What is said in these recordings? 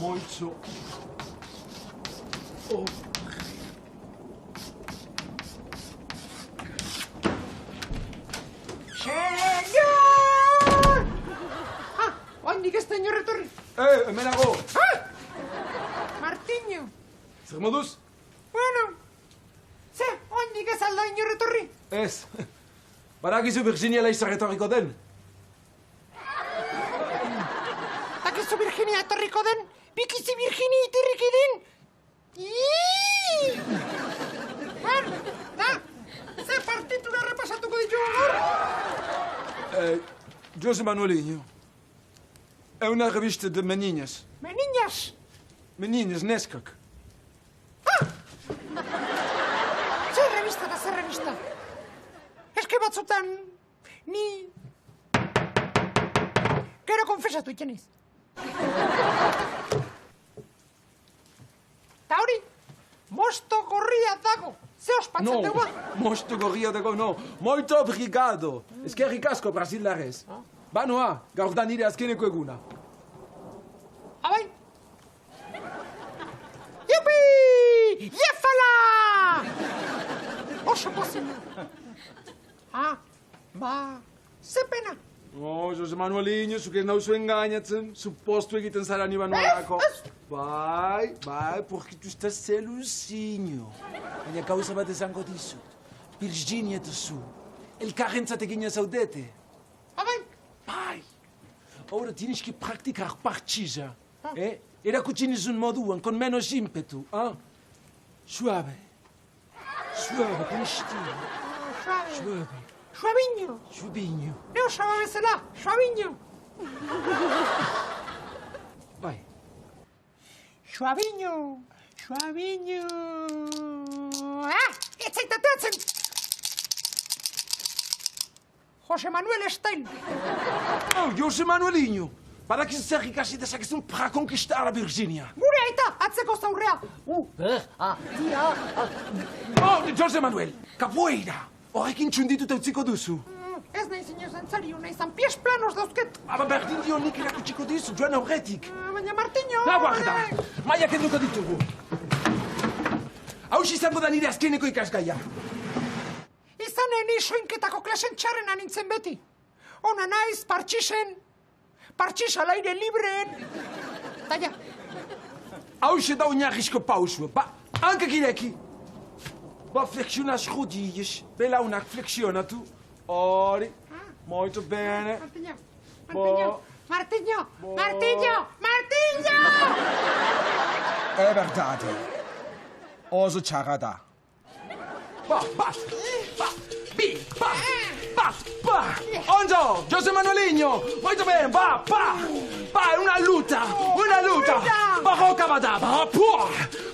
Moito. Oh. Senyor! Ondik ez da inorretorri? Hemen nago. Martiño. Zer moduz? Bueno, ze, ondik ez alda inorretorri? Ez. Badakizu Virginia laizar etorriko den. Dakizu Virginia etorriko den? Bikizi Virginia itirriki din? Ze partitura repasatuko ditugu gaur? José Manuelinho. É una revista de meninas. Meninas? Meninas, neskak. Zer revista da, zer revista? Eske batzutan, ni... Gero konfesatu itxeniz. Ta hori, mosto gorria dago. Ze ospatzen No, dugu? mosto gorria dago, no. Moito obrigado. Eskerrik asko, brasildarrez. Banoa, gaur da nire azkeneko eguna. Abai! Yupi! Iefala! Oso pozik. Ze pena. Oh, José Manuelinho, zuk ez nauzu engainatzen. Supostu egiten zara ni banoarako. Bai, porque tu estás celuzinho. Baina gauza bat esango dizut. Virginia duzu. Elkarrentzat egina zaudete. Abai! Bai. Ora tienes que practicar partida. Erakutsi nizun moduan, con menos ímpetu. Suave. Suave, con estilo. Suave. Suaviño. Suavinho. Neu xaba bezala, suaviño. Bai. Suaviño. Suaviño. Ez zaitateatzen! José Manuel Stein. Oh, José Manuelinho. Badakizu zer ikasi dezakezun pra conquistar a Virginia. Gure aita, atzeko zaurrea. Oh, José Manuel, capoeira. Horrekin txundituta utziko duzu. Ez nahi zinez entzariu, nahi zan pies planos dauzket. Aba berdin dio nik erakutsiko dizu, joan aurretik. Baina Martiño... Guarda, maiak enduko ditugu. Hauz izango da nire azkeneko ikasgaia. Izanen soinketako klasen txarrena nintzen beti. Ona naiz, partxisen, partxis al aire libreen. Taia. Hauz da oinarrizko pausua. Hankak ireki. Flexionas rodillas. Belaunak flexionatu. Ori. Muito bene. Martiño. Martiño. Martiño. Martiño. É verdade. Oso txarra Onzo, José Manuelinho. Muito bem. Una luta. Barroca badaba.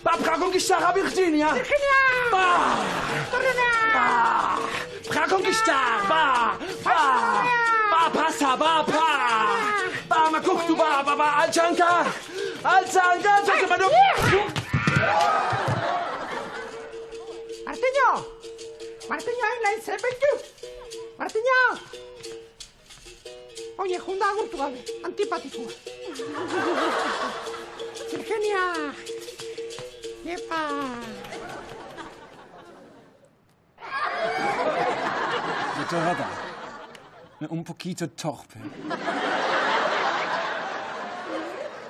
Pra conquistar a Virginia. Pra conquistar. Passa. Makurtu. Alçanka, José Manuelinho. Martiño, hain lain zerbaitu! Martiño! Oie, junda agurtu gabe, antipatikoa. Virginia! Iepa! Motorrada. Un poquito torpe.